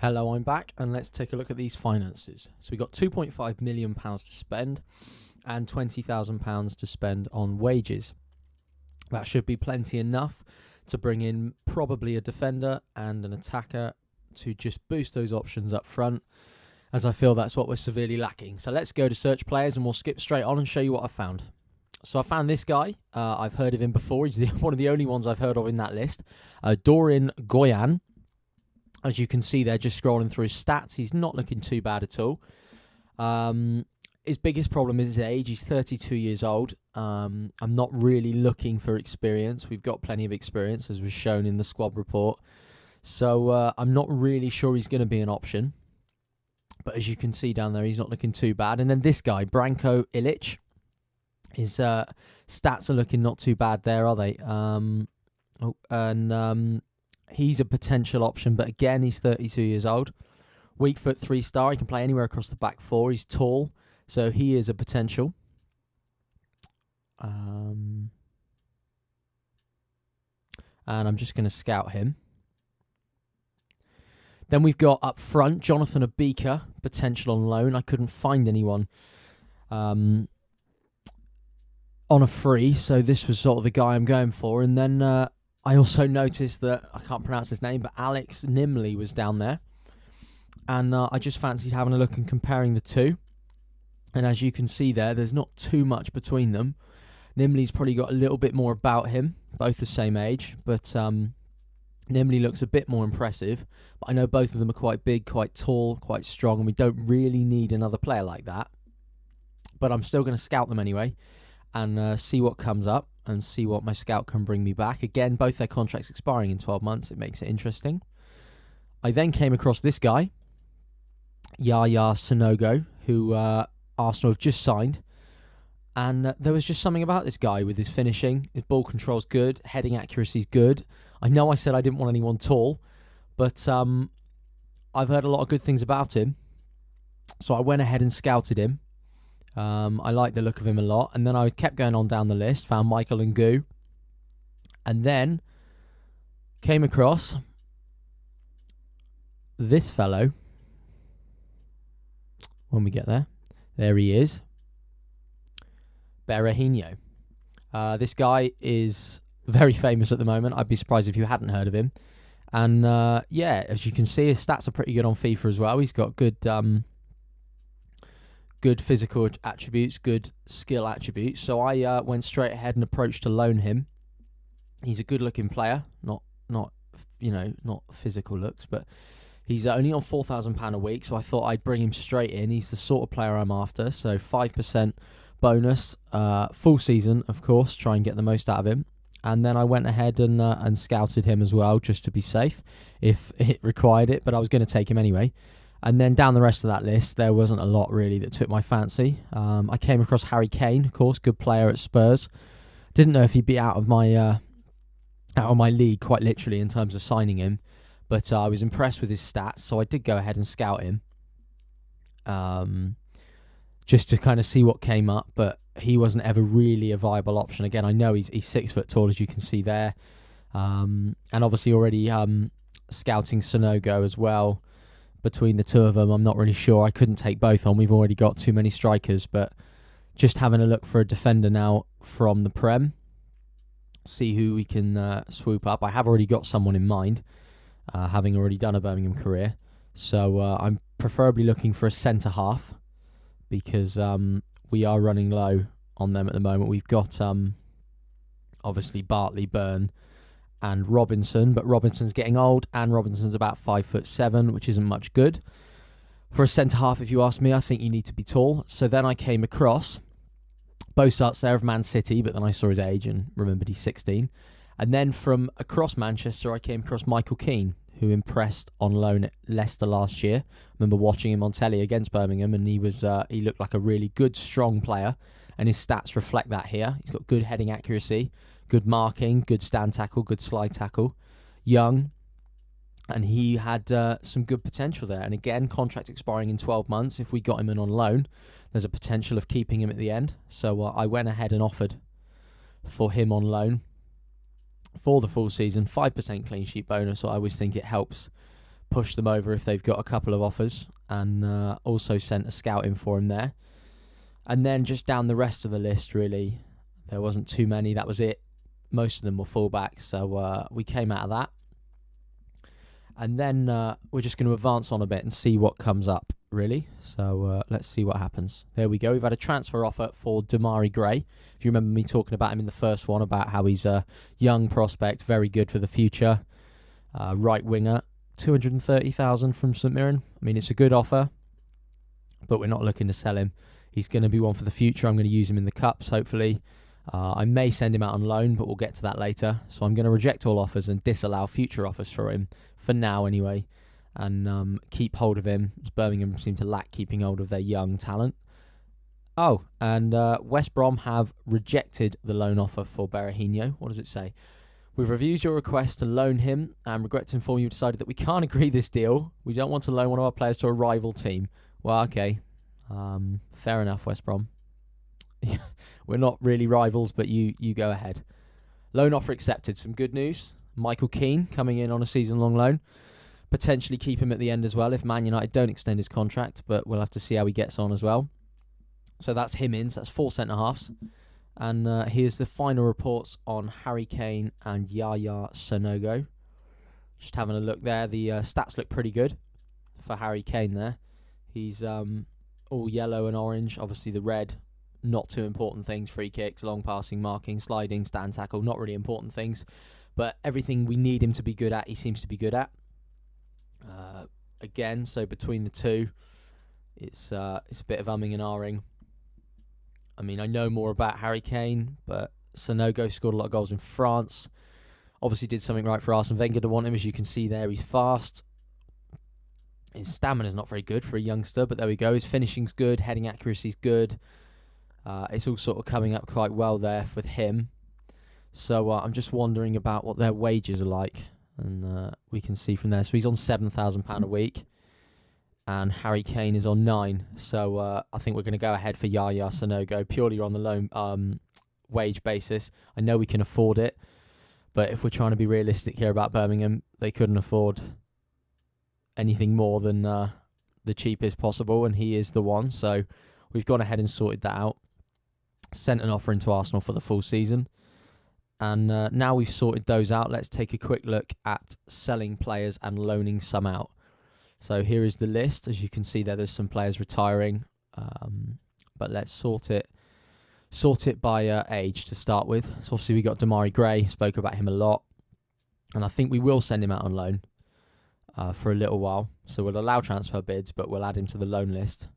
Hello, I'm back, and let's take a look at these finances. So we got £2.5 million to spend and £20,000 to spend on wages. That should be plenty enough to bring in probably a defender and an attacker to just boost those options up front, as I feel that's what we're severely lacking. So let's go to search players, and we'll skip straight on and show you what I found. So I found this guy. I've heard of him before. He's one of the only ones I've heard of in that list. Dorin Goyan. As you can see there, just scrolling through his stats, he's not looking too bad at all. His biggest problem is his age. He's 32 years old. I'm not really looking for experience. We've got plenty of experience, as was shown in the squad report. So I'm not really sure he's going to be an option. But as you can see down there, he's not looking too bad. And then this guy, Branko Ilic, his stats are looking not too bad there, are they? He's a potential option, but again, he's 32 years old. Weak foot, 3-star. He can play anywhere across the back four. He's tall, so he is a potential. And I'm just going to scout him. Then we've got up front, Jonathan Obika, potential on loan. I couldn't find anyone on a free, so this was sort of the guy I'm going for. And then I also noticed that, I can't pronounce his name, but Alex Nimley was down there. And I just fancied having a look and comparing the two. And as you can see there, there's not too much between them. Nimley's probably got a little bit more about him, both the same age. But Nimley looks a bit more impressive. But I know both of them are quite big, quite tall, quite strong. And we don't really need another player like that. But I'm still going to scout them anyway. And see what comes up. And see what my scout can bring me back. Again, both their contracts expiring in 12 months. It makes it interesting. I then came across this guy, Yaya Sanogo, who Arsenal have just signed. And there was just something about this guy with his finishing. His ball control's good. Heading accuracy's good. I know I said I didn't want anyone tall. But I've heard a lot of good things about him. So I went ahead and scouted him. I like the look of him a lot. And then I kept going on down the list, found Michael Ngoo. And then came across this fellow. When we get there. There he is. Berahino. This guy is very famous at the moment. I'd be surprised if you hadn't heard of him. And yeah, as you can see, his stats are pretty good on FIFA as well. He's got good physical attributes, good skill attributes. So I went straight ahead and approached to loan him. He's a good-looking player, not physical looks, but he's only on £4,000 a week. So I thought I'd bring him straight in. He's the sort of player I'm after. So 5% bonus, full season, of course. Try and get the most out of him. And then I went ahead and scouted him as well, just to be safe, if it required it. But I was going to take him anyway. And then down the rest of that list, there wasn't a lot really that took my fancy. I came across Harry Kane, of course, good player at Spurs. Didn't know if he'd be out of my league, quite literally, in terms of signing him. But I was impressed with his stats, so I did go ahead and scout him. Just to kind of see what came up, but he wasn't ever really a viable option. Again, I know he's 6 foot tall, as you can see there. And obviously already scouting Sonogo as well. Between the two of them, I'm not really sure. I couldn't take both on. We've already got too many strikers, but just having a look for a defender now from the Prem. See who we can swoop up. I have already got someone in mind, having already done a Birmingham career. So I'm preferably looking for a centre-half because we are running low on them at the moment. We've got, obviously, Bartley, Byrne, and Robinson, but Robinson's getting old, and Robinson's about 5'7", which isn't much good. For a centre-half, if you ask me, I think you need to be tall. So then I came across both starts there of Man City, but then I saw his age and remembered he's 16. And then from across Manchester, I came across Michael Keane, who impressed on loan at Leicester last year. I remember watching him on telly against Birmingham, and he looked like a really good, strong player, and his stats reflect that here. He's got good heading accuracy, good marking, good stand tackle, good slide tackle, young, and he had some good potential there. And again, contract expiring in 12 months. If we got him in on loan, there's a potential of keeping him at the end. So I went ahead and offered for him on loan. for the full season, 5% clean sheet bonus. So I always think it helps push them over if they've got a couple of offers, and also sent a scout in for him there. And then just down the rest of the list, really, there wasn't too many. That was it. Most of them were fullbacks, so we came out of that. And then we're just going to advance on a bit and see what comes up, really. So let's see what happens. There we go. We've had a transfer offer for Damari Gray. If you remember me talking about him in the first one, about how he's a young prospect, very good for the future. Right winger, 230,000 from St Mirren. I mean, it's a good offer, but we're not looking to sell him. He's going to be one for the future. I'm going to use him in the Cups, hopefully. I may send him out on loan, but we'll get to that later. So I'm going to reject all offers and disallow future offers for him, for now anyway, and keep hold of him, as Birmingham seem to lack keeping hold of their young talent. Oh, and West Brom have rejected the loan offer for Berahino. What does it say? We've reviewed your request to loan him and regret to inform you decided that we can't agree this deal. We don't want to loan one of our players to a rival team. Well, okay. Fair enough, West Brom. We're not really rivals, but you go ahead. Loan offer accepted. Some good news. Michael Keane coming in on a season-long loan. Potentially keep him at the end as well if Man United don't extend his contract, but we'll have to see how he gets on as well. So that's him in. So that's 4 centre-halves. And here's the final reports on Harry Kane and Yaya Sanogo. Just having a look there. The stats look pretty good for Harry Kane there. He's all yellow and orange. Obviously the red, not too important things. Free kicks, long passing, marking, sliding, stand tackle, not really important things. But everything we need him to be good at, he seems to be good at. Again, so between the two, it's a bit of umming and ahhing. I mean, I know more about Harry Kane, but Sanogo scored a lot of goals in France. Obviously did something right for Arsene Wenger to want him. As you can see there, he's fast. His stamina's not very good for a youngster, but there we go. His finishing's good, heading accuracy's good. It's all sort of coming up quite well there with him. So I'm just wondering about what their wages are like. And we can see from there. So he's on £7,000 a week. And Harry Kane is on 9. So I think we're going to go ahead for Yaya Sanogo purely on the loan wage basis. I know we can afford it. But if we're trying to be realistic here about Birmingham, they couldn't afford anything more than the cheapest possible. And he is the one. So we've gone ahead and sorted that out. Sent an offer into Arsenal for the full season. And now we've sorted those out, let's take a quick look at selling players and loaning some out. So here is the list. As you can see there's some players retiring. But let's sort it by age to start with. So obviously we got Damari Gray, spoke about him a lot. And I think we will send him out on loan for a little while. So we'll allow transfer bids, but we'll add him to the loan list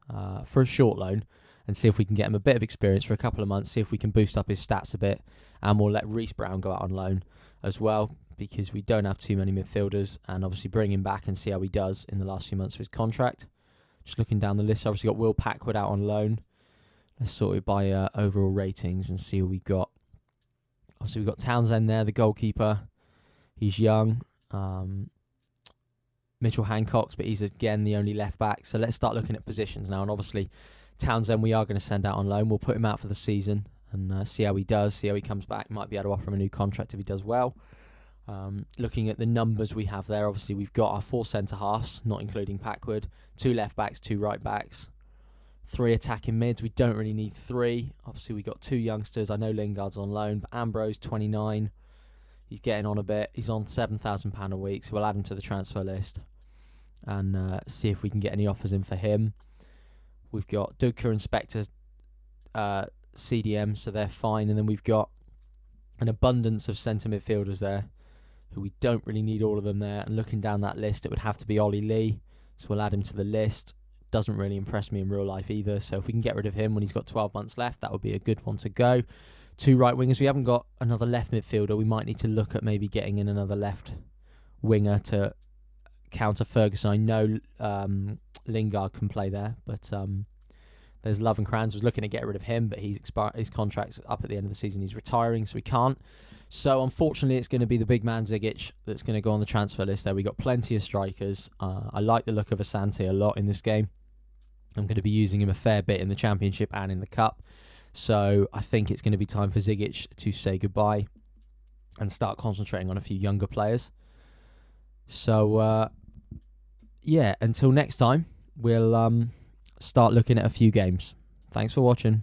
for a short loan. And see if we can get him a bit of experience for a couple of months, see if we can boost up his stats a bit. And we'll let Reece Brown go out on loan as well, because we don't have too many midfielders. And obviously bring him back and see how he does in the last few months of his contract. Just looking down the list, obviously got Will Packwood out on loan. Let's sort it by overall ratings and see what we've got. Obviously we've got Townsend there, the goalkeeper. He's young. Mitchell Hancock's, but he's again the only left back. So let's start looking at positions now. And obviously Townsend we are going to send out on loan. We'll put him out for the season and see how he does, see how he comes back. Might be able to offer him a new contract if he does well. Looking at the numbers we have there, obviously we've got our 4 centre-halves, not including Packwood, 2 left-backs, 2 right-backs, 3 attacking mids. We don't really need 3. Obviously we've got 2 youngsters. I know Lingard's on loan, but Ambrose, 29. He's getting on a bit. He's on £7,000 a week, so we'll add him to the transfer list and see if we can get any offers in for him. We've got Duka and Spectre CDM, so they're fine. And then we've got an abundance of centre midfielders there, who we don't really need all of them there. And looking down that list, it would have to be Ollie Lee. So we'll add him to the list. Doesn't really impress me in real life either. So if we can get rid of him when he's got 12 months left, that would be a good one to go. 2 right wingers. We haven't got another left midfielder. We might need to look at maybe getting in another left winger to counter Ferguson. I know Lingard can play there, but there's Lovenkrands. Was looking to get rid of him, but his contract's up at the end of the season. He's retiring, so we can't. So unfortunately, it's going to be the big man Zigic that's going to go on the transfer list there. We got plenty of strikers. I like the look of Asante a lot in this game. I'm going to be using him a fair bit in the Championship and in the Cup. So I think it's going to be time for Zigic to say goodbye and start concentrating on a few younger players. So yeah, until next time, we'll start looking at a few games. Thanks for watching.